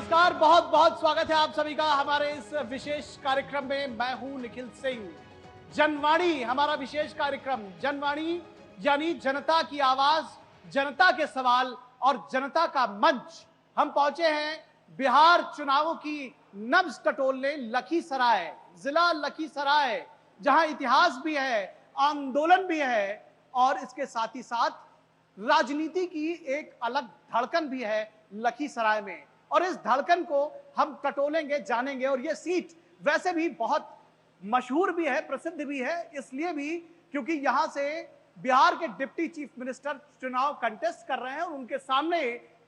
नमस्कार, बहुत बहुत स्वागत है आप सभी का हमारे इस विशेष कार्यक्रम में। मैं हूं निखिल सिंह। जनवाणी हमारा विशेष कार्यक्रम, जनवाणी यानी जनता की आवाज, जनता के सवाल और जनता का मंच। हम पहुंचे हैं बिहार चुनावों की नब्ज टटोलने लखीसराय, जिला लखीसराय, जहां इतिहास भी है, आंदोलन भी है और इसके साथ ही साथ राजनीति की एक अलग धड़कन भी है लखीसराय में। और इस धड़कन को हम टटोलेंगे, जानेंगे। और ये सीट वैसे भी बहुत मशहूर भी है, प्रसिद्ध भी है, इसलिए भी क्योंकि यहां से बिहार के डिप्टी चीफ मिनिस्टर चुनाव कंटेस्ट कर रहे हैं और उनके सामने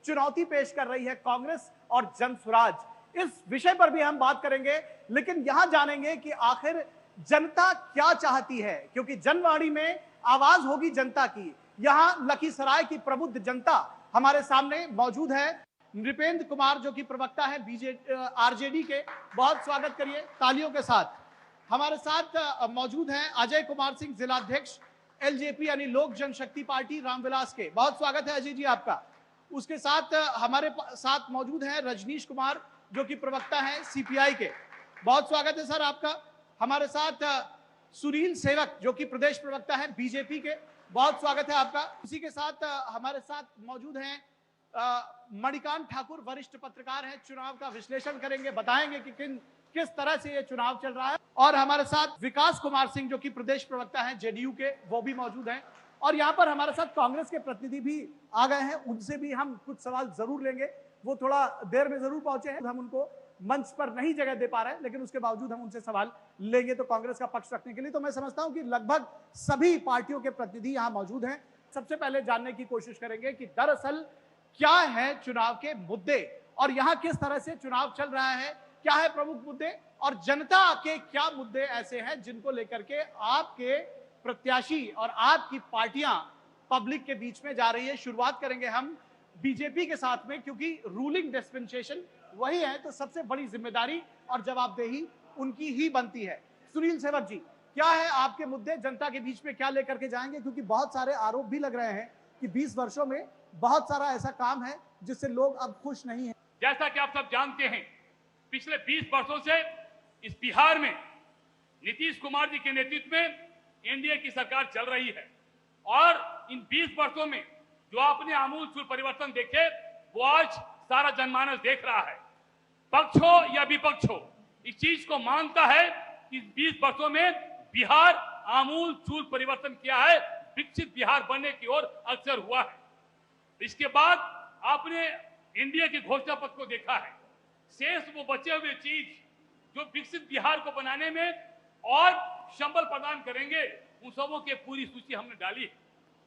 चुनौती पेश कर रही है कांग्रेस और जनसुराज। इस विषय पर भी हम बात करेंगे, लेकिन यहां जानेंगे कि आखिर जनता क्या चाहती है, क्योंकि जनवाणी में आवाज होगी जनता की। यहां लखीसराय की प्रबुद्ध जनता हमारे सामने मौजूद है। नृपेंद्र कुमार जो कि प्रवक्ता है आरजेडी के, बहुत स्वागत करिए तालियों के साथ। हमारे साथ मौजूद हैं अजय कुमार सिंह, जिलाध्यक्ष एलजेपी यानी लोक जनशक्ति पार्टी रामविलास के, बहुत स्वागत है अजय जी आपका। उसके साथ हमारे साथ मौजूद हैं रजनीश कुमार जो कि प्रवक्ता हैं सीपीआई के, बहुत स्वागत है सर आपका। हमारे साथ सुनील सेवक जो कि प्रदेश प्रवक्ता है बीजेपी के, बहुत स्वागत है आपका। उसी के साथ हमारे साथ मौजूद हैं मणिकांत ठाकुर, वरिष्ठ पत्रकार हैं, चुनाव का विश्लेषण करेंगे, बताएंगे कि किस तरह से ये चुनाव चल रहा है। और हमारे साथ विकास कुमार सिंह जो कि प्रदेश प्रवक्ता हैं जेडीयू के, वो भी मौजूद हैं। और यहाँ पर हमारे साथ कांग्रेस के प्रतिनिधि भी आ गए हैं, उनसे भी हम कुछ सवाल जरूर लेंगे। वो थोड़ा देर में जरूर पहुंचे हैं, हम उनको मंच पर नहीं जगह दे पा रहे हैं, लेकिन उसके बावजूद हम उनसे सवाल लेंगे तो कांग्रेस का पक्ष रखने के लिए। तो मैं समझता हूं कि लगभग सभी पार्टियों के प्रतिनिधि यहां मौजूद हैं। सबसे पहले जानने की कोशिश करेंगे कि दरअसल क्या है चुनाव के मुद्दे और यहां किस तरह से चुनाव चल रहा है, क्या है प्रमुख मुद्दे और जनता के क्या मुद्दे ऐसे हैं जिनको लेकर के आपके प्रत्याशी और आपकी पार्टियां पब्लिक के बीच में जा रही है। शुरुआत करेंगे हम बीजेपी के साथ में, क्योंकि रूलिंग डिस्पेंसेशन वही है, तो सबसे बड़ी जिम्मेदारी और जवाबदेही उनकी ही बनती है। सुनील सेवक जी, क्या है आपके मुद्दे, जनता के बीच में क्या लेकर के जाएंगे, क्योंकि बहुत सारे आरोप भी लग रहे हैं कि 20 वर्षों में बहुत सारा ऐसा काम है जिससे लोग अब खुश नहीं हैं। जैसा कि आप सब जानते हैं, पिछले 20 वर्षों से इस बिहार में नीतीश कुमार जी के नेतृत्व में एनडीए की सरकार चल रही है और इन 20 वर्षों में जो आपने आमूलचूल परिवर्तन देखे वो आज सारा जनमानस देख रहा है। पक्ष हो या विपक्ष हो, इस चीज को मानता है कि 20 वर्षों में बिहार आमूलचूल परिवर्तन किया है, विकसित बिहार बनने की ओर अग्रसर हुआ है। इसके बाद आपने एनडीए के घोषणा पत्र को देखा है, शेष वो बचे हुए चीज जो विकसित बिहार को बनाने में और संबल प्रदान करेंगे, उन सबों की पूरी सूची हमने डाली है।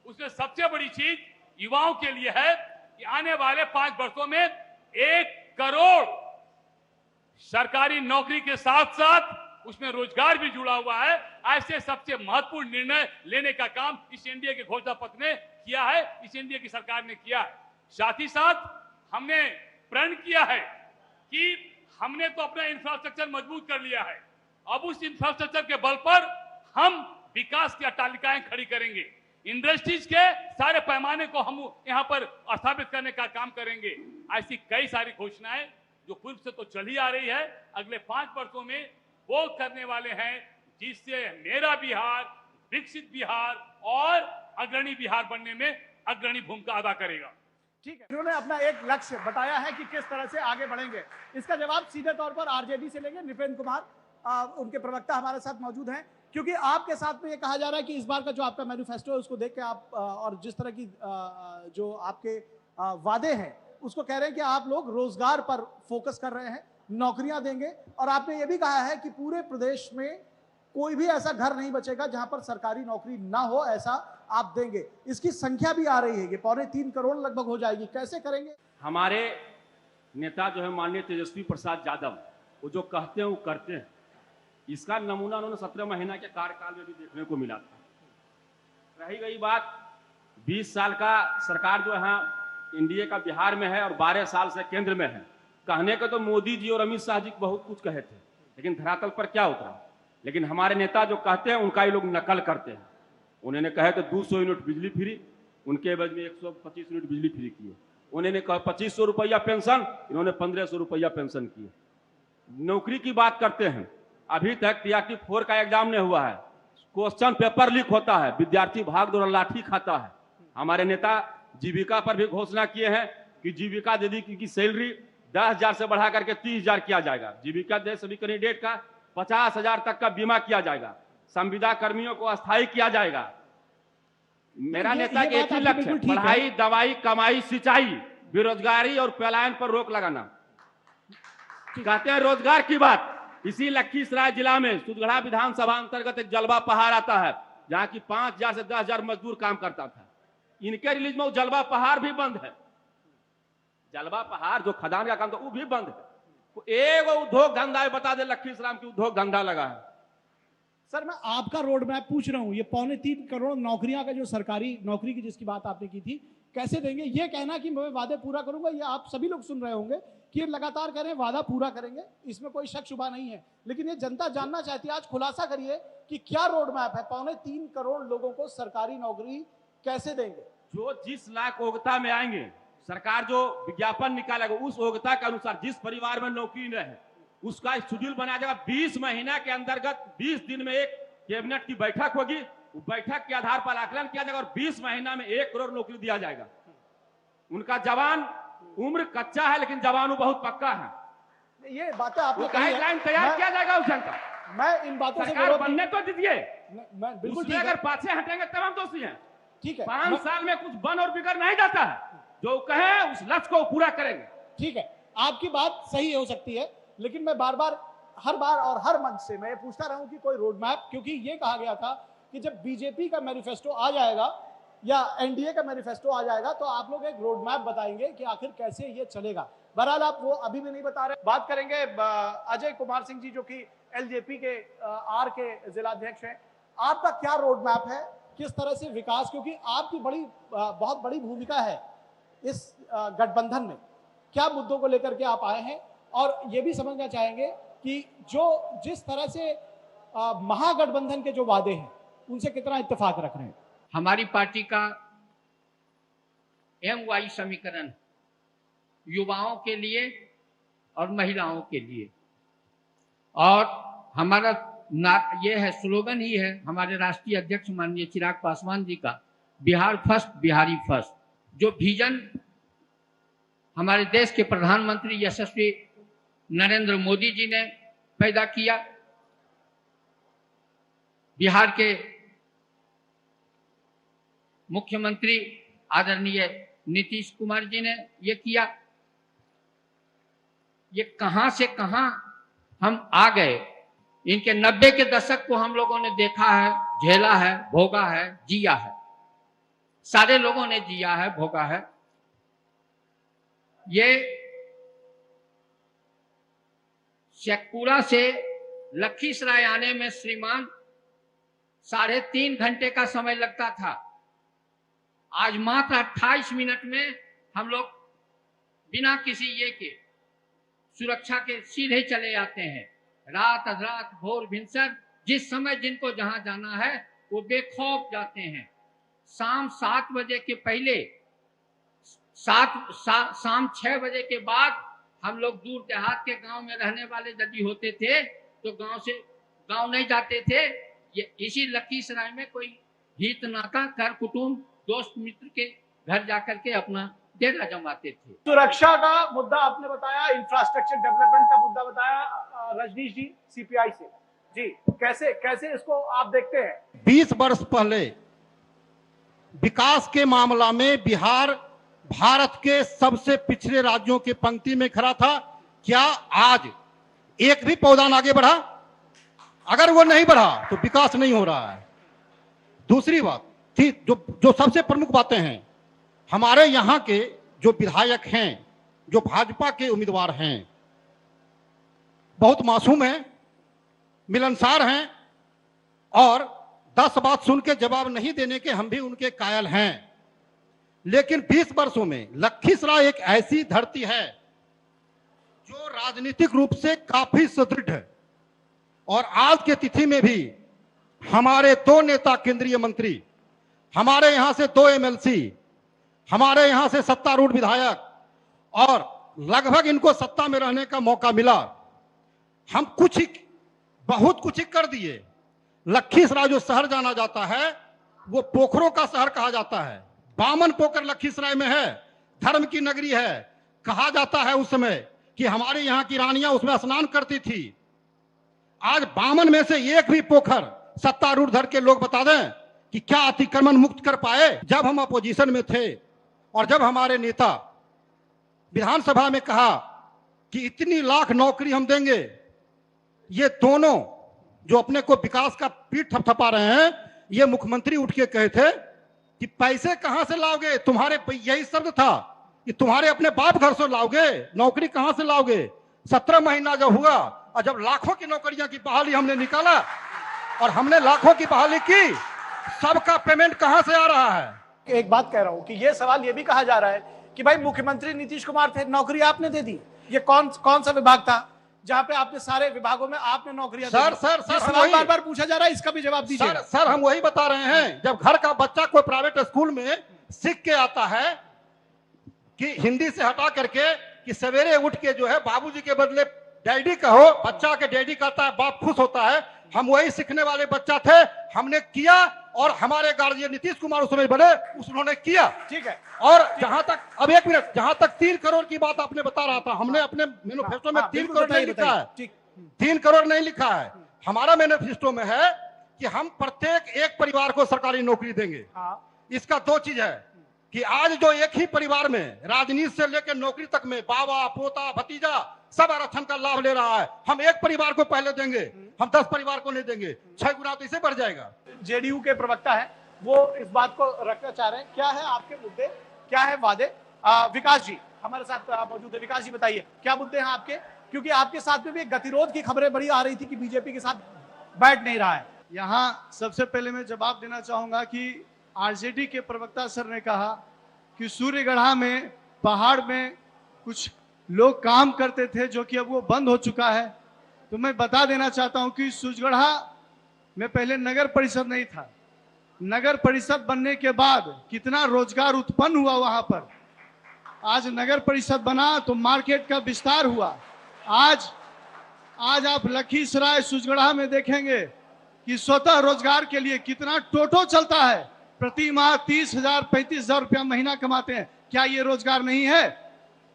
उसमें सबसे बड़ी चीज युवाओं के लिए है कि आने वाले 5 वर्षों में 1 करोड़ सरकारी नौकरी के साथ साथ उसमें रोजगार भी जुड़ा हुआ है। ऐसे सबसे महत्वपूर्ण निर्णय लेने का काम इस एनडीए के घोषणा पत्र ने किया है, इस एनडीए की सरकार ने किया है। साथ ही साथ हमने प्रण किया है कि हमने तो अपना इंफ्रास्ट्रक्चर मजबूत कर लिया है, अब उस इंफ्रास्ट्रक्चर के बल पर हम विकास की अट्टालिकाएं खड़ी करेंगे, इंडस्ट्रीज के सारे पैमाने को हम यहां पर स्थापित करने का काम करेंगे। ऐसी कई सारी घोषणाएं जो पूर्व से तो चली आ रही है, अगले 5 वर्षों में वो करने वाले हैं, जिससे मेरा बिहार विकसित बिहार और अग्रणी बिहार बनने में अग्रणी भूमिका अदा करेगा। ठीक है, उन्होंने अपना एक लक्ष्य बताया है कि किस तरह से आगे बढ़ेंगे। इसका जवाब सीधे तौर पर आरजेडी से लेंगे। नृपेंद्र कुमार उनके प्रवक्ता हमारे साथ मौजूद हैं, क्योंकि आपके साथ में ये कहा जा रहा है कि इस बार का जो आपका मैनिफेस्टो है उसको देख के आप और जिस तरह की जो आपके वादे हैं उसको कह रहे हैं कि आप लोग रोजगार पर फोकस कर रहे हैं, नौकरियां देंगे। और आपने ये भी कहा है कि पूरे प्रदेश में कोई भी ऐसा घर नहीं बचेगा जहां पर सरकारी नौकरी ना हो, ऐसा आप देंगे। इसकी संख्या भी आ रही है कि 3.25 करोड़ लगभग हो जाएगी, कैसे करेंगे? हमारे नेता जो है माननीय तेजस्वी प्रसाद यादव, वो जो कहते हैं वो करते हैं। इसका नमूना उन्होंने 17 महीना के कार्यकाल में भी देखने को मिला था। रही गई बात 20 साल का सरकार जो है एनडीए का बिहार में है और 12 साल से केंद्र में है। कहने को तो मोदी जी और अमित शाह जी बहुत कुछ कहे थे, लेकिन धरातल पर क्या उतरा। लेकिन हमारे नेता जो कहते हैं उनका ही लोग नकल करते हैं। उन्होंने कहे तो 200 यूनिट बिजली फ्री, उनके एवज में 125 यूनिट बिजली फ्री किए। उन्होंने कहा 2500 रुपया पेंशन, इन्होंने 1500 रुपया पेंशन किए। नौकरी की बात करते हैं, अभी तक TRT 4 का एग्जाम नहीं हुआ है, क्वेश्चन पेपर लीक होता है, विद्यार्थी भाग दौड़ लाठी खाता है। हमारे नेता जीविका पर भी घोषणा किए हैं कि जीविका दीदी की सैलरी 10,000 से बढ़ा करके 30,000 किया जाएगा। जीविका दे सभी कैंडिडेट का 50,000 तक का बीमा किया जाएगा। संविदा कर्मियों को अस्थायी किया जाएगा। मेरा नेता के एक ही लक्ष्य है, पढ़ाई, दवाई, कमाई, सिंचाई, बेरोजगारी और पलायन पर रोक लगाना। कहते हैं रोजगार की बात, इसी लखीसराय जिला में सुदगढ़ा विधानसभा अंतर्गत एक जलवा पहाड़ आता है, जहां की 5,000 से 10,000 मजदूर काम करता था। इनके रिलीज में वो जलवा पहाड़ भी बंद है। जलवा पहाड़ जो खदान का काम था वो भी बंद है। एक उद्योग धंधा बता दे लखीसराय की उद्योग धंधा लगा है। सर मैं आपका रोड मैप पूछ रहा हूं, ये 3.25 करोड़ नौकरियां का जो सरकारी नौकरी की जिसकी बात आपने की थी, कैसे देंगे? ये कहना कि मैं वादे पूरा करूंगा, ये आप सभी लोग सुन रहे होंगे कि ये लगातार कह रहे हैं वादा पूरा करेंगे, इसमें कोई शक शुबा नहीं है। लेकिन ये जनता जानना चाहती है, आज खुलासा करिए कि क्या रोड मैप है, 3.25 करोड़ लोगों को सरकारी नौकरी कैसे देंगे? जो जिस लाख योग्यता में आएंगे, सरकार जो विज्ञापन निकालेगा उस योग्यता के अनुसार जिस परिवार में नौकरी न है उसका शेड्यूल बनाया जाएगा। 20 महीना के अंतर्गत 20 दिन में एक कैबिनेट की बैठक होगी, बैठक के आधार पर आकलन किया जाएगा और 20 महीना में 1 करोड़ नौकरी दिया जाएगा। उनका जवान उम्र कच्चा है लेकिन जवान बहुत पक्का है। ये बातें आपने गाइडलाइन तैयार किया जाएगा उस जनता। मैं इन बातों से सरकार बनने तो दीजिए, मैं बिल्कुल ठीक है। अगर पाछे हटेंगे तब हम दोषी हैं। ठीक है, 5 साल में कुछ बन और बिगड़ नहीं जाता है, जो कहे उस लक्ष्य को पूरा करेंगे। ठीक है, आपकी बात सही हो सकती है, लेकिन मैं बार बार हर बार और हर मंच से मैं ये पूछता रहा हूं कि कोई रोड मैप, क्योंकि ये कहा गया था कि जब बीजेपी का मैनिफेस्टो आ जाएगा या एनडीए का मैनिफेस्टो आ जाएगा तो आप लोग एक रोड मैप बताएंगे कि आखिर कैसे ये चलेगा। बहरहाल आप वो अभी भी नहीं बता रहे। बात करेंगे अजय कुमार सिंह जी जो कि एलजेपी के आर के जिलाध्यक्ष हैं, आपका क्या रोड मैप है, किस तरह से विकास, क्योंकि आपकी बहुत बड़ी भूमिका है इस गठबंधन में, क्या मुद्दों को लेकर के आप आए हैं? और ये भी समझना चाहेंगे कि जिस तरह से महागठबंधन के जो वादे हैं उनसे कितना इत्तेफाक रख रहे हैं। हमारी पार्टी का MY समीकरण युवाओं के लिए और महिलाओं के लिए, और हमारा ये है, स्लोगन ही है हमारे राष्ट्रीय अध्यक्ष माननीय चिराग पासवान जी का, बिहार फर्स्ट बिहारी फर्स्ट। जो विजन हमारे देश के प्रधानमंत्री यशस्वी नरेंद्र मोदी जी ने पैदा किया, बिहार के मुख्यमंत्री आदरणीय नीतीश कुमार जी ने ये किया, ये कहां से कहां हम आ गए। इनके 90 के दशक को हम लोगों ने देखा है, झेला है, भोगा है, जिया है, सारे लोगों ने जिया है, भोगा है। ये शेखपुरा से लखीसराय आने में श्रीमान 3.5 घंटे का समय लगता था, आज मात्र 28 मिनट में हम लोग बिना किसी ये के सुरक्षा के सीधे चले जाते हैं। रात अधरात भोर भिनसर जिस समय जिनको जहां जाना है वो बेखौफ जाते हैं। शाम 7 बजे के पहले शाम 6 बजे के बाद हम लोग दूर देहात के गांव में रहने वाले यदि होते थे तो गांव नहीं जाते थे। ये इसी लखीसराय में कोई हित नाता, कर कुटुंब, दोस्त मित्र के घर जाकर के अपना डेरा जमाते थे। सुरक्षा का मुद्दा आपने बताया, इंफ्रास्ट्रक्चर डेवलपमेंट का मुद्दा बताया रजनीश जी सीपीआई से जी, कैसे इसको आप देखते हैं? 20 वर्ष पहले विकास के मामला में बिहार भारत के सबसे पिछड़े राज्यों की पंक्ति में खड़ा था। क्या आज एक भी पौधा आगे बढ़ा? अगर वो नहीं बढ़ा तो विकास नहीं हो रहा है। दूसरी बात थी जो सबसे प्रमुख बातें हैं, हमारे यहाँ के जो विधायक हैं, जो भाजपा के उम्मीदवार हैं, बहुत मासूम हैं, मिलनसार हैं और 10 बात सुन के जवाब नहीं देने के हम भी उनके कायल हैं। लेकिन 20 वर्षों में लखीसराय एक ऐसी धरती है जो राजनीतिक रूप से काफी सुदृढ़ है और आज के तिथि में भी हमारे 2 नेता केंद्रीय मंत्री, हमारे यहां से 2 MLC, हमारे यहां से सत्तारूढ़ विधायक और लगभग इनको सत्ता में रहने का मौका मिला। हम बहुत कुछ ही कर दिए। लखीसराय जो शहर जाना जाता है वो पोखरों का शहर कहा जाता है। बामन पोखर लखीसराय में है, धर्म की नगरी है। कहा जाता है उस समय कि हमारे यहाँ की रानियां उसमें स्नान करती थी। आज बामन में से एक भी पोखर सत्तारूढ़ धर के लोग बता दें कि क्या अतिक्रमण मुक्त कर पाए। जब हम अपोजिशन में थे और जब हमारे नेता विधानसभा में कहा कि इतनी लाख नौकरी हम देंगे, ये दोनों जो अपने को विकास का पीठ थपथपा रहे हैं, ये मुख्यमंत्री उठ के कहे थे कि पैसे कहां से लाओगे, तुम्हारे यही शब्द था कि तुम्हारे अपने बाप घर से लाओगे, नौकरी कहां से लाओगे। 17 महीना जब हुआ और जब लाखों की नौकरियां की बहाली हमने निकाला और हमने लाखों की बहाली की, सबका पेमेंट कहां से आ रहा है। एक बात कह रहा हूं कि ये सवाल ये भी कहा जा रहा है कि भाई मुख्यमंत्री नीतीश कुमार थे, नौकरी आपने दे दी। ये कौन सा विभाग था जहां पे आपने सारे विभागों में आपने नौकरियां दी? सर सवाल बार बार पूछा जा रहा है, इसका भी जवाब दीजिए। सर हम वही बता रहे हैं, जब घर का बच्चा कोई प्राइवेट स्कूल में सीख के आता है कि हिंदी से हटा करके कि सवेरे उठ के जो है बाबूजी के बदले डैडी कहो, बच्चा के डैडी कहता है, बाप खुश होता है। हम वही सीखने वाले बच्चा थे, हमने किया और हमारे गार्जियन नीतीश कुमार उस समय बने, उन्होंने किया। ठीक है। और जहां तक, अब एक मिनट, जहां तक 3 करोड़ की बात आपने बता रहा था, हमने अपने मैनिफेस्टो में 3 करोड़ नहीं लिखा है, 3 करोड़ नहीं लिखा है। हमारा मैनिफेस्टो में है कि हम प्रत्येक एक परिवार को सरकारी नौकरी देंगे। इसका 2 चीज है कि आज जो एक ही परिवार में राजनीति से लेकर नौकरी तक में बाबा, पोता, भतीजा सब आरक्षण का लाभ ले रहा है, हम एक परिवार को पहले देंगे, हम 10 परिवार को नहीं देंगे। 6 गुना तो इसे बढ़ जाएगा। जेडीयू के प्रवक्ता है, वो इस बात को रखना चाह रहे हैं। क्या है आपके मुद्दे, क्या है वादे? विकास जी हमारे साथ मौजूद है। विकास जी बताइए क्या मुद्दे हैं आपके, क्योंकि आपके साथ में भी एक गतिरोध की खबरें बड़ी आ रही थी कि बीजेपी के साथ बैठ नहीं रहा है। यहाँ सबसे पहले मैं जवाब देना चाहूंगा कि आरजेडी के प्रवक्ता सर ने कहा कि सूर्यगढ़ा में पहाड़ में कुछ लोग काम करते थे जो कि अब वो बंद हो चुका है। तो मैं बता देना चाहता हूं कि सूर्यगढ़ा में पहले नगर परिषद नहीं था। नगर परिषद बनने के बाद कितना रोजगार उत्पन्न हुआ वहां पर। आज नगर परिषद बना तो मार्केट का विस्तार हुआ। आज आप लखीसराय सूर्यगढ़ा में देखेंगे कि स्वतः रोजगार के लिए कितना टोटो चलता है। प्रति माह 30,000 35,000 रुपया महीना कमाते हैं। क्या ये रोजगार नहीं है?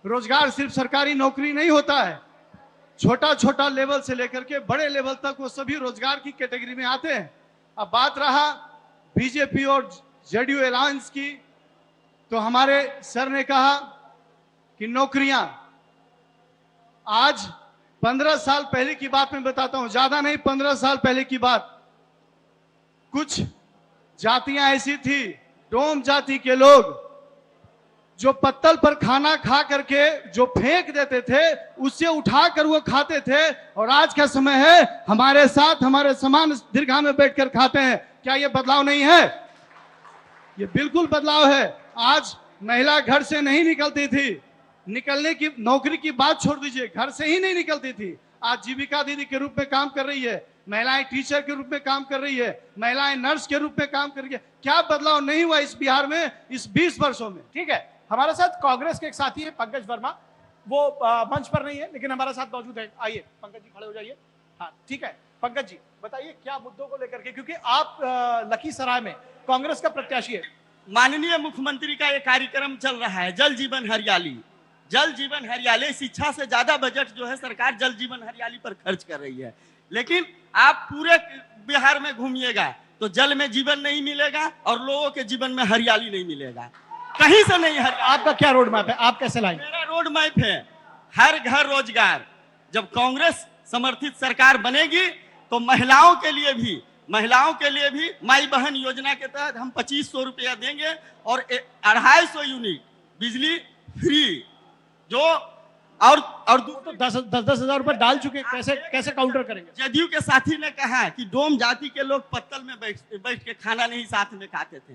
रोजगार सिर्फ सरकारी नौकरी नहीं होता है, छोटा छोटा लेवल से लेकर के बड़े लेवल तक वो सभी रोजगार की कैटेगरी में आते हैं। अब बात रहा बीजेपी और जेडीयू अलायंस की, तो हमारे सर ने कहा कि नौकरियां, आज 15 साल पहले की बात मैं बताता हूं, ज्यादा नहीं, 15 साल पहले की बात। कुछ जातियां ऐसी थी, डोम जाति के लोग, जो पत्तल पर खाना खा करके जो फेंक देते थे उससे उठाकर वो खाते थे। और आज का समय है हमारे साथ हमारे समान दीर्घा में बैठकर खाते हैं। क्या ये बदलाव नहीं है? ये बिल्कुल बदलाव है। आज महिला घर से नहीं निकलती थी, निकलने की, नौकरी की बात छोड़ दीजिए, घर से ही नहीं निकलती थी। आज जीविका दीदी के रूप में काम कर रही है, महिलाएं टीचर के रूप में काम कर रही है, महिलाएं नर्स के रूप में काम कर रही है। क्या बदलाव नहीं हुआ इस बिहार में इस 20 वर्षों में? ठीक है, हमारे साथ कांग्रेस के एक साथी है पंकज वर्मा, वो मंच पर नहीं है लेकिन हमारे साथ मौजूद है। आइए पंकज जी, खड़े हो जाइए। हाँ ठीक है, पंकज जी बताइए क्या मुद्दों को लेकर के, क्योंकि आप लखीसराय में कांग्रेस का प्रत्याशी है। माननीय मुख्यमंत्री का एक कार्यक्रम चल रहा है, जल जीवन हरियाली। जल जीवन हरियाली, शिक्षा से ज्यादा बजट जो है सरकार जल जीवन हरियाली पर खर्च कर रही है। लेकिन आप पूरे बिहार में घूमिएगा तो जल में जीवन नहीं मिलेगा और लोगों के जीवन में हरियाली नहीं मिलेगा, कहीं से नहीं। आपका क्या रोड मैप है, आप कैसे लाएंगे? मेरा रोड मैप है हर घर रोजगार। जब कांग्रेस समर्थित सरकार बनेगी तो महिलाओं के लिए भी माई बहन योजना के तहत हम 2500 रुपया देंगे और 250 यूनिट बिजली फ्री, जो और तो 10-10 हजार रुपए डाल चुके, कैसे काउंटर करेंगे? जदयू के साथी ने कहा कि डोम जाति के लोग पत्तल में बैठ के खाना नहीं साथ में खाते थे।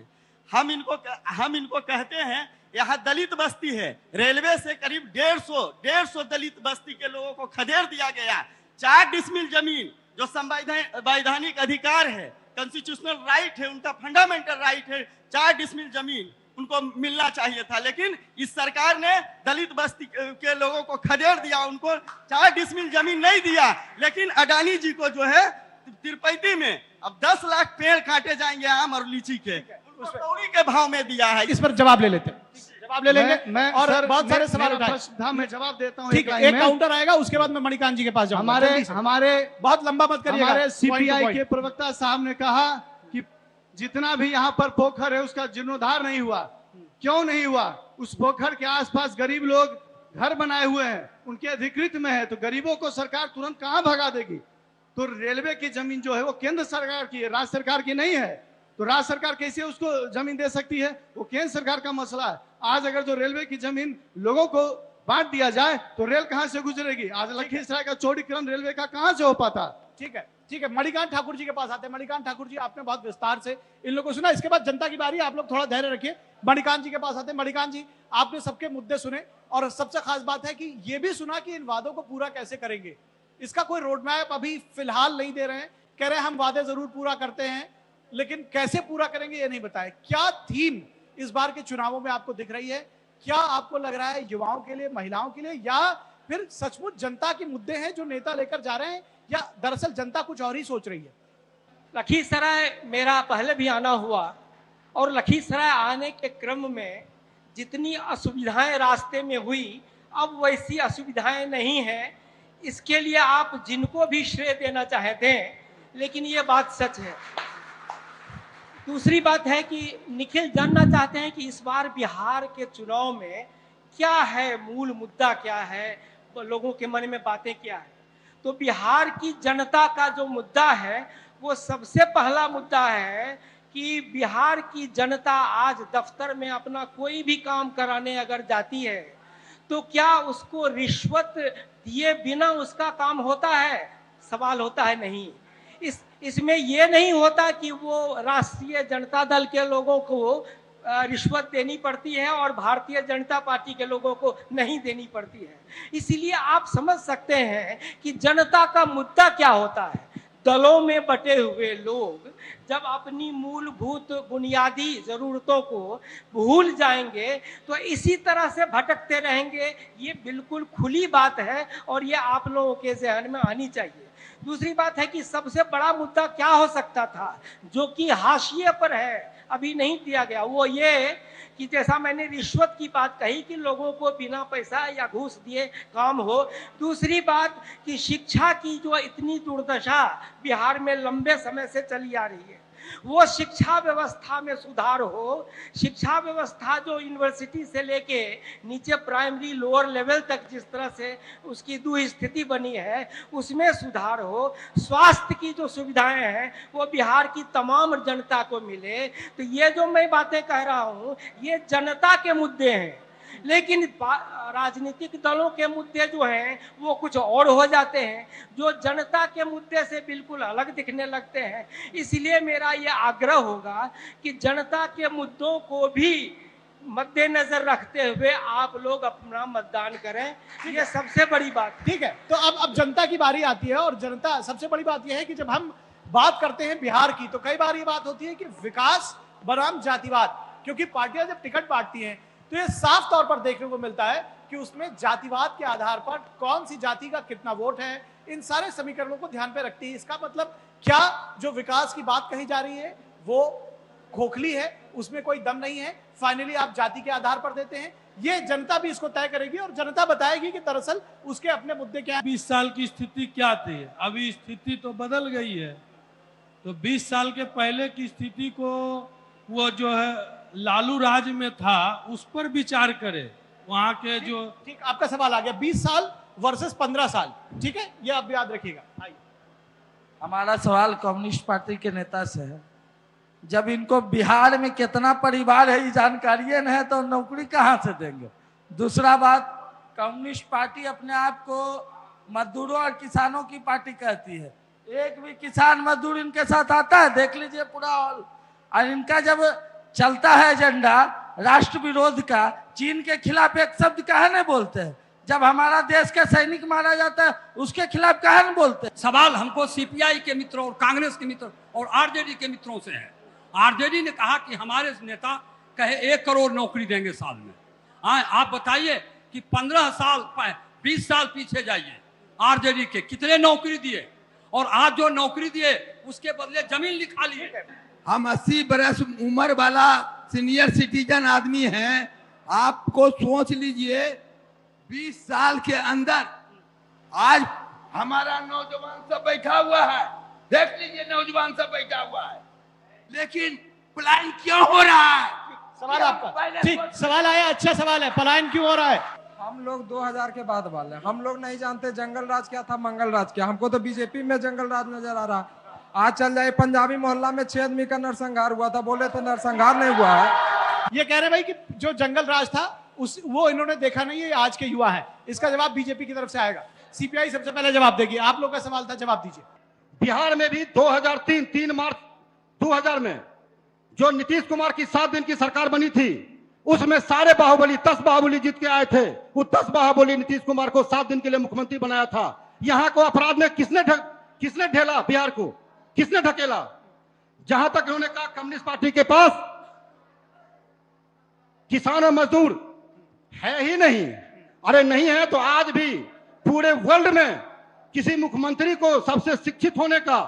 हम इनको कहते हैं, यहाँ दलित बस्ती है, रेलवे से करीब 150 दलित बस्ती के लोगों को खदेड़ दिया गया। 4 डिसमिल जमीन जो संवैधानिक अधिकार है, कॉन्स्टिट्यूशनल राइट है, उनका फंडामेंटल राइट है, 4 डिसमिल जमीन उनको मिलना चाहिए था, लेकिन इस सरकार ने दलित बस्ती के लोगों को खदेड़ दिया, उनको 4 डिसमिल जमीन नहीं दिया। लेकिन अडानी जी को जो है तिरुपति में अब 10 लाख पेड़ काटे जाएंगे आम और लीची के, उनको कौड़ी के भाव में दिया है। इस पर जवाब ले लेते हैं, जवाब ले लेंगे। मैं और सर, बहुत सारे सवाल मेरा उठाए। प्रश्न था, मैं जवाब देता हूँ। ठीक है, एक काउंटर आएगा, उसके बाद मैं मणिकांत जी के पास जाऊंगा। हमारे बहुत लंबा मत करिएगा। हमारे सीपीआई के प्रवक्ता साहब ने कहा कि जितना भी यहाँ पर पोखर है उसका जीर्णोद्धार नहीं हुआ। क्यों नहीं हुआ? उस पोखर के आसपास गरीब लोग घर बनाए हुए हैं, उनके अधिकृत में है, तो गरीबों को सरकार तुरंत कहां भगा देगी? तो रेलवे की जमीन जो है वो केंद्र सरकार की है, राज्य सरकार की नहीं है। तो राज्य सरकार कैसे उसको जमीन दे सकती है? वो केंद्र सरकार का मसला है। आज अगर जो रेलवे की जमीन लोगों को बांट दिया जाए तो रेल कहां से गुजरेगी? आज लखीसराय का चौड़ीकरण रेलवे का कहां से हो पाता? ठीक है, ठीक है, मणिकांत ठाकुर जी के पास आते हैं। मणिकांत ठाकुर जी, आपने बहुत विस्तार से इन लोगों को सुना, इसके बाद जनता की बारी, आप लोग थोड़ा धैर्य रखिए। मणिकांत जी के पास आते हैं। मणिकांत जी, आपने सबके मुद्दे सुने और सबसे खास बात है कि ये भी सुना कि इन वादों को पूरा कैसे करेंगे। इसका कोई रोड मैप अभी फिलहाल नहीं दे रहे हैं, कह रहे हैं हम वादे जरूर पूरा करते हैं, लेकिन कैसे पूरा करेंगे ये नहीं बताया। क्या थीम इस बार के चुनावों में आपको दिख रही है? क्या आपको लग रहा है युवाओं के लिए, महिलाओं के लिए, या फिर सचमुच जनता के मुद्दे हैं जो नेता लेकर जा रहे हैं, या दरअसल जनता कुछ और ही सोच रही है? लखीसराय मेरा पहले भी आना हुआ और लखीसराय आने के क्रम में जितनी असुविधाएं रास्ते में हुई, अब वैसी असुविधाएं नहीं हैं। इसके लिए आप जिनको भी श्रेय देना चाहते हैं, लेकिन ये बात सच है। दूसरी बात है कि निखिल जानना चाहते हैं कि इस बार बिहार के चुनाव में क्या है, मूल मुद्दा क्या है, लोगों के मन में बातें क्या है। तो बिहार की जनता का जो मुद्दा है वो सबसे पहला मुद्दा है कि बिहार की जनता आज दफ्तर में अपना कोई भी काम कराने अगर जाती है तो क्या उसको रिश्वत दिए बिना उसका काम होता है? सवाल होता है नहीं। इसमें यह नहीं होता कि वो राष्ट्रीय जनता दल के लोगों को रिश्वत देनी पड़ती है और भारतीय जनता पार्टी के लोगों को नहीं देनी पड़ती है। इसीलिए आप समझ सकते हैं कि जनता का मुद्दा क्या होता है। दलों में बटे हुए लोग जब अपनी मूलभूत बुनियादी जरूरतों को भूल जाएंगे तो इसी तरह से भटकते रहेंगे। ये बिल्कुल खुली बात है और ये आप लोगों के ज़हन में आनी चाहिए। दूसरी बात है कि सबसे बड़ा मुद्दा क्या हो सकता था जो कि हाशिए पर है, अभी नहीं दिया गया, वो ये कि जैसा मैंने रिश्वत की बात कही कि लोगों को बिना पैसा या घूस दिए काम हो। दूसरी बात कि शिक्षा की जो इतनी दुर्दशा बिहार में लंबे समय से चली आ रही है, वो शिक्षा व्यवस्था में सुधार हो। शिक्षा व्यवस्था जो यूनिवर्सिटी से लेके नीचे प्राइमरी लोअर लेवल तक जिस तरह से उसकी दुस्थिति बनी है उसमें सुधार हो। स्वास्थ्य की जो सुविधाएं हैं वो बिहार की तमाम जनता को मिले। तो ये जो मैं बातें कह रहा हूँ ये जनता के मुद्दे हैं, लेकिन राजनीतिक दलों के मुद्दे जो हैं वो कुछ और हो जाते हैं जो जनता के मुद्दे से बिल्कुल अलग दिखने लगते हैं। इसलिए मेरा ये आग्रह होगा कि जनता के मुद्दों को भी मद्देनजर रखते हुए आप लोग अपना मतदान करें, ये सबसे बड़ी बात। ठीक है, तो अब जनता की बारी आती है और जनता, सबसे बड़ी बात यह है कि जब हम बात करते हैं बिहार की तो कई बार ये बात होती है कि विकास बनाम जातिवाद, क्योंकि पार्टियां जब टिकट बांटती हैं तो ये साफ तौर पर देखने को मिलता है कि उसमें जातिवाद के आधार पर कौन सी जाति का कितना वोट है, इन सारे समीकरणों को ध्यान पे रखती है। इसका मतलब क्या जो विकास की बात कही जा रही है वो खोखली है, उसमें कोई दम नहीं है, फाइनली आप जाति के आधार पर देते हैं? ये जनता भी इसको तय करेगी और जनता बताएगी कि दरअसल उसके अपने मुद्दे क्या है। 20 साल की स्थिति क्या थी, अभी स्थिति तो बदल गई है। तो 20 साल के पहले की स्थिति को वो जो है लालू राज में था उस पर विचार करें। वहां के जो ठीक, आपका सवाल आ गया 20 साल वर्सेस 15 साल, ठीक है, ये आप याद रखिएगा। हमारा सवाल कम्युनिस्ट पार्टी के नेता से है। जब इनको बिहार में कितना परिवार है ये जानकारी नहीं है तो नौकरी कहाँ से देंगे? दूसरा बात, कम्युनिस्ट पार्टी अपने आप को मजदूरों और किसानों की पार्टी कहती है। एक भी किसान मजदूर इनके साथ आता है? देख लीजिए पूरा। और इनका जब चलता है एजेंडा राष्ट्र विरोध का, चीन के खिलाफ एक शब्द काहे नहीं बोलते हैं? जब हमारा देश का सैनिक मारा जाता है उसके खिलाफ काहे नहीं बोलते? सवाल हमको सीपीआई के मित्रों और कांग्रेस के मित्रों और आरजेडी के मित्रों से है। आरजेडी ने कहा कि हमारे नेता कहे 1 करोड़ नौकरी देंगे साल में। आप बताइए कि 15 साल 20 साल पीछे जाइए, आरजेडी के कितने नौकरी दिए, और आज जो नौकरी दिए उसके बदले जमीन लिखा लिए। हम 80 बरस उम्र वाला सीनियर सिटीजन आदमी हैं। आपको सोच लीजिए 20 साल के अंदर आज हमारा नौजवान सब बैठा हुआ है, देख लीजिए नौजवान सब बैठा हुआ है, लेकिन पलायन क्यों हो रहा है? सवाल आपका ठीक, सवाल आया, अच्छा सवाल है, पलायन क्यों हो रहा है? हम लोग 2000 के बाद वाले, हम लोग नहीं जानते जंगल राज क्या था, मंगल राज क्या। हमको तो बीजेपी में जंगल राज नजर आ रहा। आज चल जाए पंजाबी मोहल्ला में 6 आदमी का नरसंहार हुआ था, बोले तो नरसंहार नहीं हुआ है। ये कह रहे भाई कि जो जंगल राज था वो इन्होंने देखा नहीं है, आज के युवा है। इसका जवाब बीजेपी की तरफ से आएगा। सीपीआई सबसे पहले जवाब देगी। आप लोग का सवाल था, जवाब दीजिए। बिहार में भी 3 मार्च 2000 में जो नीतीश कुमार की 7 दिन की सरकार बनी थी, उसमें सारे बाहुबली 10 बाहुबली जीत के आए थे। वो 10 बाहुबली नीतीश कुमार को 7 दिन के लिए मुख्यमंत्री बनाया था। यहाँ को अपराध में किसने ढेला? बिहार को किसने ढकेला? जहां तक उन्होंने कहा कम्युनिस्ट पार्टी के पास किसान और मजदूर है ही नहीं। अरे नहीं है तो आज भी पूरे वर्ल्ड में किसी मुख्यमंत्री को सबसे शिक्षित होने का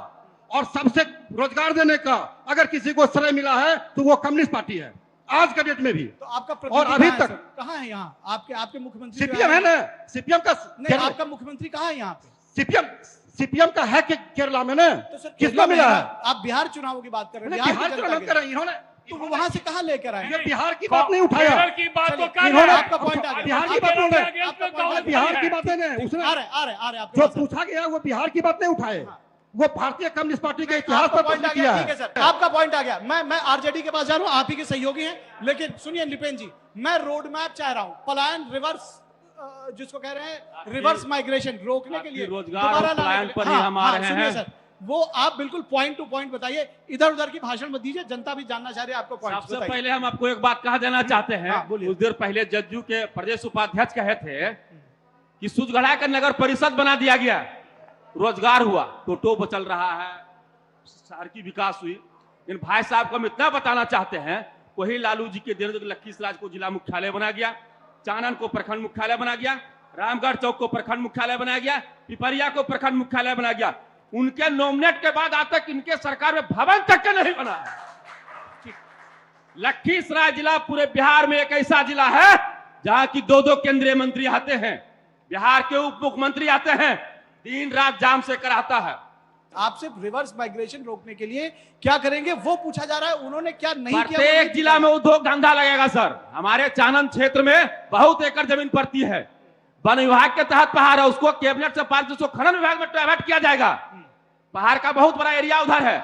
और सबसे रोजगार देने का अगर किसी को श्रेय मिला है तो वो कम्युनिस्ट पार्टी है, आज के डेट में भी। तो आपका और अभी तक कहाँ है? यहाँ आपके मुख्यमंत्री सीपीएम है ना, सीपीएम का नहीं, आपका मुख्यमंत्री कहाँ है यहाँ पे? सीपीएम का है केरला में ना, तो सर किसको मिला है? आप बिहार चुनाव की बात कर रहे हैं, बिहार चुनाव कर रहे हैं इन्होंने, तो वो वहां से कहाँ लेकर आए? ये बिहार की बात नहीं उठाया, केरल की बात तो कर इन्होंने आपका पॉइंट आ गया, बिहार की बात बोल रहे, बिहार की है। बातें नहीं, उसने आ रहे आपके जो पास। पूछा गया वो बिहार की बात नहीं उठाए, वो भारतीय कम्युनिस्ट पार्टी के इतिहास आपका पर पॉइंट आ प्रश्न गया, किया ठीक है है। सर, आपका पॉइंट आ गया। मैं आरजेडी के पास जा रहा हूँ, आप ही के सहयोगी हैं, लेकिन सुनिए नृपेंद्र जी, मैं रोड मैप चाह रहा हूँ, पलायन रिवर्स जिसको कह रहे हैं रिवर्स माइग्रेशन रोकने के लिए, रोजगार पलायन पर ही हम आ रहे हैं सर, वो आप बिल्कुल पॉइंट टू पॉइंट बताइए, इधर उधर की भाषण मत दीजिए, जनता भी जानना चाह रही है आपको पॉइंट। सबसे पहले हम आपको एक बात कह देना चाहते हैं। कुछ देर पहले जदयू के प्रदेश उपाध्यक्ष कहे थे कि सुजगढ़ा का नगर परिषद बना दिया गया, रोजगार हुआ, टोटो चल रहा है, शहर की विकास हुई। इन भाई साहब को हम इतना बताना चाहते हैं, वही लालू जी के दिन लखीसराय को जिला मुख्यालय बना गया, चानन को प्रखंड मुख्यालय बना गया, रामगढ़ चौक को प्रखंड मुख्यालय बनाया गया, पिपरिया को प्रखंड मुख्यालय बनाया गया। उनके नॉमिनेट के बाद आज तक इनके सरकार में भवन तक के नहीं बना है। लखीसराय जिला पूरे बिहार में एक ऐसा जिला है जहां की 2-2 केंद्रीय मंत्री आते हैं, बिहार के उप मुख्यमंत्री आते हैं, दिन रात जाम से कराता है। आपसे रिवर्स माइग्रेशन रोकने के लिए क्या करेंगे वो पूछा जा रहा है, उन्होंने क्या नहीं किया? प्रत्येक जिला में उद्योग धंधा लगेगा सर। हमारे चानन क्षेत्र में बहुत एकड़ जमीन पड़ती है, वन विभाग के तहत पहाड़ है, उसको कैबिनेट से पास उसको खनन विभाग में डाइवर्ट किया जाएगा। पहाड़ का बहुत बड़ा एरिया उधर है,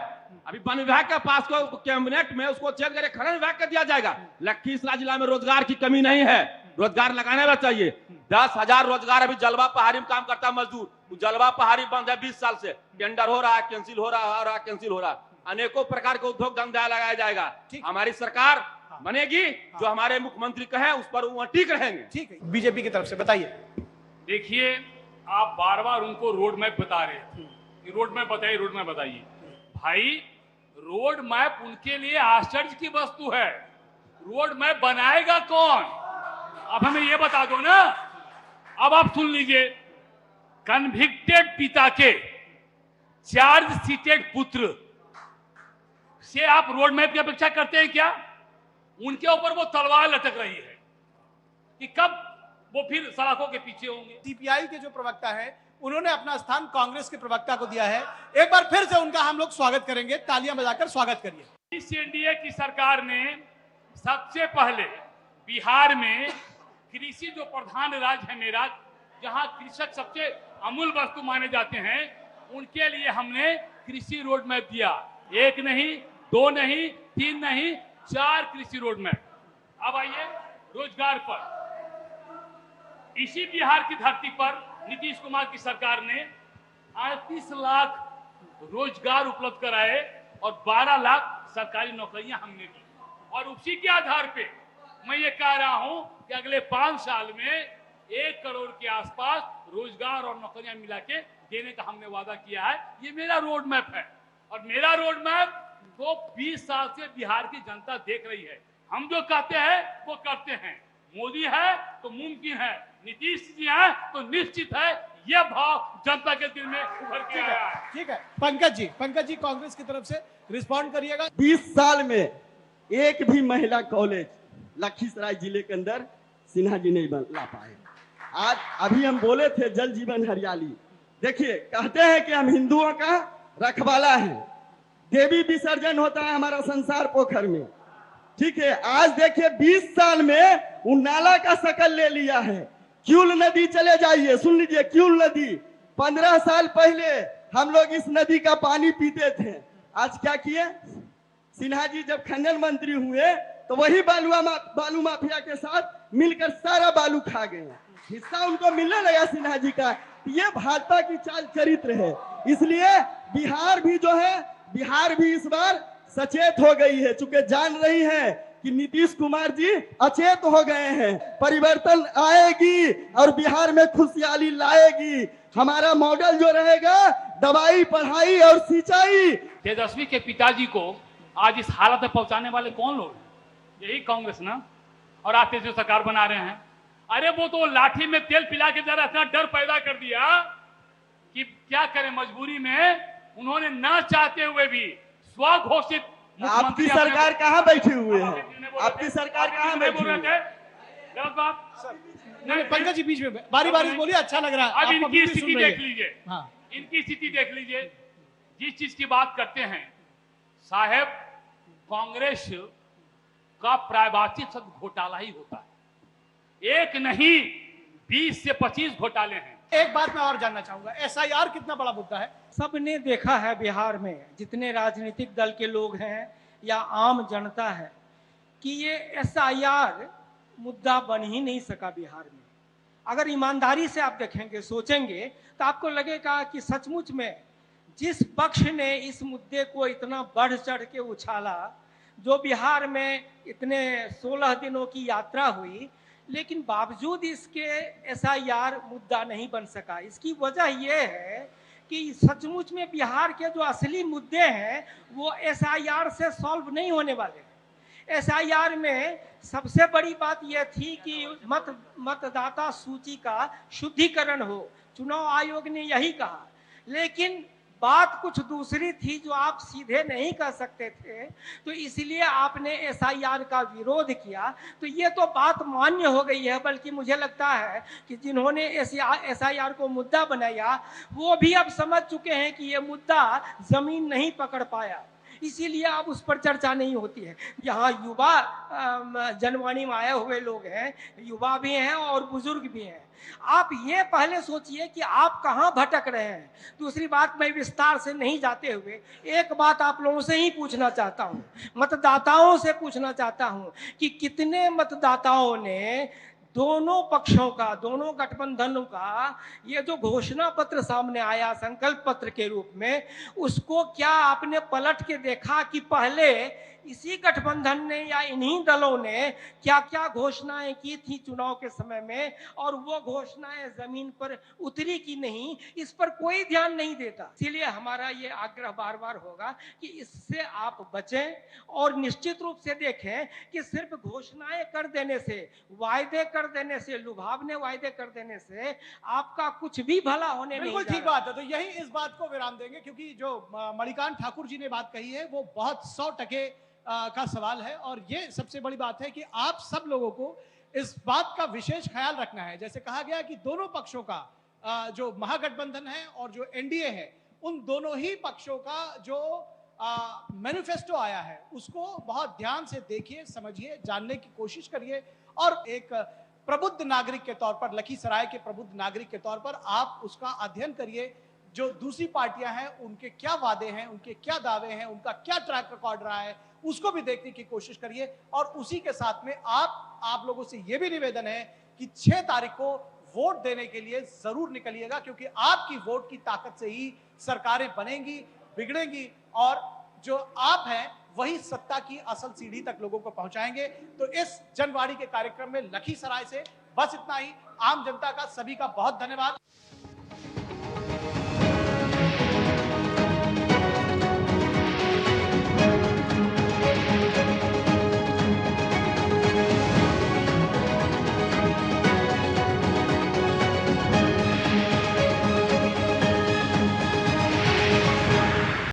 अभी वन विभाग के पास को कैबिनेट में उसको चेंज करके खनन विभाग का दिया जाएगा। लखीसराय जिला में रोजगार की कमी नहीं है, रोजगार लगाने में चाहिए। 10,000 रोजगार अभी जलवा पहाड़ी में काम करता है मजदूर, जलवा पहाड़ी बंद है 20 साल से, टेंडर हो रहा है, कैंसिल हो रहा, कैंसिल हो रहा। अनेकों प्रकार के उद्योग धंधा लगाया जाएगा। हमारी सरकार बनेगी, जो हमारे मुख्यमंत्री कहे उस पर वो टिक रहेंगे। ठीक है, बीजेपी की तरफ से बताइए। देखिए, आप बार बार उनको रोड मैप बता रहे हैं, रोड मैप बताइए, रोड मैप बताइए। भाई, रोड मैप उनके लिए आश्चर्य की वस्तु है, रोड मैप बनाएगा कौन? अब हमें ये बता दो ना। अब आप सुन लीजिए, कन्विक्टेड पिता के चार्ज सीटेड पुत्र से आप रोड मैप की अपेक्षा करते हैं क्या? उनके ऊपर वो तलवार लटक रही है कि कब वो फिर सलाखों के पीछे होंगे। सीपीआई के जो प्रवक्ता है उन्होंने अपना स्थान कांग्रेस के प्रवक्ता को दिया है। एक बार फिर से उनका हम लोग स्वागत करेंगे, तालियां बजाकर स्वागत करिए। इस एनडीए की सरकार ने सबसे पहले बिहार में कृषि, जो प्रधान राज्य है मेरा, जहां कृषक सबसे अमूल्य वस्तु माने जाते हैं, उनके लिए हमने कृषि रोड मैप दिया। 1 नहीं, 2 नहीं, 3 नहीं, 4 कृषि रोड मैप। अब आइए रोजगार पर। इसी बिहार की धरती पर नीतीश कुमार की सरकार ने 38 लाख रोजगार उपलब्ध कराए और 12 लाख सरकारी नौकरियां हमने दी। और उसी के आधार पे मैं ये कह रहा हूं कि अगले 5 साल में 1 करोड़ के आसपास रोजगार और नौकरियां मिला के देने का हमने वादा किया है। ये मेरा रोड मैप है, और मेरा रोड मैप तो 20 साल से बिहार की जनता देख रही है। हम जो कहते हैं वो करते हैं। मोदी है तो मुमकिन है, नीतीश जी हैं तो निश्चित है। यह भाव जनता के दिल में उभर के आया है। ठीक है, पंकज जी कांग्रेस की तरफ से रिस्पॉन्ड करिएगा। 20 साल में एक भी महिला कॉलेज लखीसराय जिले के अंदर सिन्हा जी नहीं ला पाए। आज अभी हम बोले थे जल जीवन हरियाली, देखिए कहते हैं कि हम हिंदुओं का रखवाला है, देवी विसर्जन होता है हमारा संसार पोखर में, ठीक है। आज देखिए 20 साल में उन नाला का शकल ले लिया है। क्यूल नदी चले जाइए, सुन लीजिए, क्यूल नदी 15 साल पहले हम लोग इस नदी का पानी पीते थे। आज क्या किए सिन्हा जी, जब खनन मंत्री हुए तो वही बालू माफिया के साथ मिलकर सारा बालू खा गए, हिस्सा उनको मिलने लगा सिन्हा जी का। ये भाजपा की चाल चरित्र है। इसलिए बिहार भी जो है, बिहार भी इस बार सचेत हो गई है, चूंकि जान रही है कि नीतीश कुमार जी अचेत हो गए हैं। परिवर्तन आएगी और बिहार में खुशहाली लाएगी। हमारा मॉडल जो रहेगा दवाई, पढ़ाई और सिंचाई। तेजस्वी के पिताजी को आज इस हालत में पहुंचाने वाले कौन लोग? यही कांग्रेस ना। और आज तेजस्वी सरकार बना रहे हैं। अरे वो तो लाठी में तेल पिला के जरा इतना डर पैदा कर दिया कि क्या करें, मजबूरी में उन्होंने ना चाहते हुए भी स्वघोषित। आपकी सरकार कहाँ बैठे हुए हैं? आपकी सरकार कहाँ बैठी हुई है? गलत बात। नहीं, पंकज जी बीच में बारी बोलिए, अच्छा लग रहा है। अब इनकी स्थिति देख लीजिए। हाँ, इनकी स्थिति देख लीजिए। जिस चीज की बात करते हैं साहब, कांग्रेस का प्रायवाचिक शब्द घोटाला ही होता है। एक नहीं 20 से 25 घोटाले हैं। एक बात मैं और जानना चाहूंगा, एसआईआर कितना बड़ा मुद्दा है? सबने देखा है बिहार में, जितने राजनीतिक दल के लोग हैं या आम जनता है, कि ये एसआईआर मुद्दा बन ही नहीं सका बिहार में। अगर ईमानदारी से आप देखेंगे, सोचेंगे, तो आपको लगेगा कि सचमुच में जिस पक्ष ने इस मुद्दे को इतना बढ़ चढ़ के उछाला, जो बिहार में इतने 16 दिनों की यात्रा हुई, लेकिन बावजूद इसके एसआईआर मुद्दा नहीं बन सका। इसकी वजह यह है कि सचमुच में बिहार के जो असली मुद्दे हैं वो एसआईआर से सॉल्व नहीं होने वाले। एसआईआर में सबसे बड़ी बात यह थी कि मतदाता सूची का शुद्धिकरण हो, चुनाव आयोग ने यही कहा। लेकिन बात कुछ दूसरी थी जो आप सीधे नहीं कर सकते थे, तो इसलिए आपने एसआईआर का विरोध किया। तो ये तो बात मान्य हो गई है, बल्कि मुझे लगता है कि जिन्होंने एसआईआर को मुद्दा बनाया वो भी अब समझ चुके हैं कि ये मुद्दा जमीन नहीं पकड़ पाया, इसीलिए अब उस पर चर्चा नहीं होती है। यहाँ युवा जनवाणी में आए हुए लोग हैं, युवा भी हैं और बुजुर्ग भी हैं। आप ये पहले सोचिए कि आप कहाँ भटक रहे हैं। दूसरी बात, मैं विस्तार से नहीं जाते हुए एक बात आप लोगों से ही पूछना चाहता हूँ, मतदाताओं से पूछना चाहता हूँ कि कितने मतदाताओं ने दोनों पक्षों का, दोनों गठबंधनों का ये जो घोषणा पत्र सामने आया संकल्प पत्र के रूप में, उसको क्या आपने पलट के देखा कि पहले इसी गठबंधन ने या इन्हीं दलों ने क्या क्या घोषणाएं की थी चुनाव के समय में, और वो घोषणाएं जमीन पर उतरी कि नहीं, इस पर कोई ध्यान नहीं देता। इसीलिए हमारा ये आग्रह बार बार होगा कि इससे आप बचें और निश्चित रूप से देखें कि सिर्फ घोषणाएं कर देने से, वायदे कर देने से, लुभावने वायदे कर देने से आपका कुछ भी भला होने नहीं जा रहा। बिल्कुल ठीक बात है। तो यही इस बात को विराम देंगे, क्योंकि जो मणिकांत ठाकुर जी ने बात कही है वो बहुत 100% का सवाल है। और ये सबसे बड़ी बात है कि आप सब लोगों को इस बात का विशेष ख्याल रखना है, जैसे कहा गया कि दोनों पक्षों का जो महागठबंधन है और जो एनडीए है, उन दोनों ही पक्षों का जो मैनिफेस्टो आया है उसको बहुत ध्यान से देखिए, समझिए, जानने की कोशिश करिए। और एक प्रबुद्ध नागरिक के तौर पर, लखीसराय के प्रबुद्ध नागरिक के तौर पर आप उसका अध्ययन करिए। जो दूसरी पार्टियां हैं उनके क्या वादे हैं, उनके क्या दावे हैं, उनका क्या ट्रैक रिकॉर्ड रहा है, उसको भी देखने की कोशिश करिए। और उसी के साथ में आप लोगों से यह भी निवेदन है कि 6 तारीख को वोट देने के लिए जरूर निकलिएगा, क्योंकि आपकी वोट की ताकत से ही सरकारें बनेंगी, बिगड़ेंगी, और जो आप हैं वही सत्ता की असल सीढ़ी तक लोगों को पहुंचाएंगे। तो इस जनवाणी के कार्यक्रम में लखीसराय से बस इतना ही। आम जनता का, सभी का बहुत धन्यवाद।